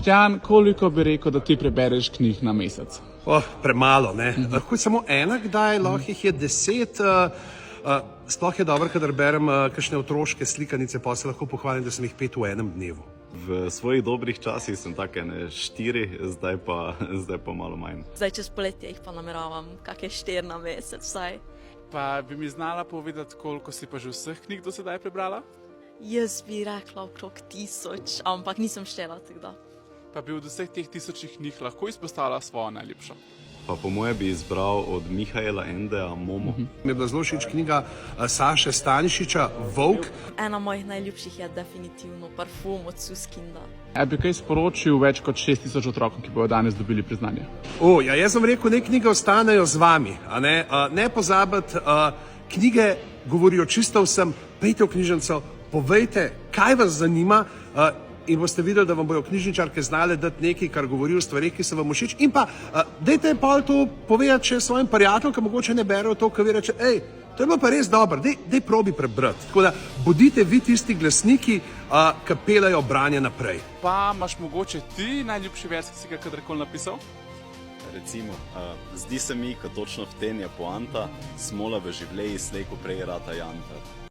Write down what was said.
Boštjan, koliko bi rekel, da ti prebereš knjig na mesec? Premalo, ne. Lahko je samo ena, kdaj lahko jih je 10. Sploh je dobro, kadar berem kakšne otroške slikanice, pa se lahko pohvalim, da sem jih 5 v enem dnevu. V svojih dobrih časih sem take 4, zdaj pa malo manj. Zdaj čez poletje jih pa nameravam, kakšne 4 na mesec vsaj. Pa bi mi znala povedati, koliko si pa že vseh knjig do sedaj prebrala? Jaz bi rekla okrog 1000, ampak nisem štela tega. Pa bi od vseh teh 1000 knjig lahko izpostavila svojo najljubšo? Pa po moje bi izbral od Mihaela Endeja Momo. Mi je bila zelo všeč knjiga Saše Stanišiča Volk. Ena mojih najljubših je definitivno Parfum od Suskinda. Bi kaj sporočil več kot 6000 otrokom, ki bodo danes dobili priznanje? Jaz sem rekel, ne, knjige ostanejo z vami. Ne pozabiti, knjige govorijo čisto vsem. Pejte v knjižnico, povejte, kaj vas zanima, in boste videli, da vam bojo knjižničarke znale dati nekaj, kar govori o stvareh, ki so vam všeč. In pa, dajte pa to povedati še svojim prijateljem, ki mogoče ne berejo to, ki vi reče, to je bilo pa res dobro, daj probi prebrati. Tako da, bodite vi tisti glasniki, ki peljejo branje naprej. Pa imaš mogoče ti najljubši vers, ki si ga kadarkoli napisal? Recimo, zdi se mi, ko točno v tem je poanta, smola v življenju slej ko prej rata janta.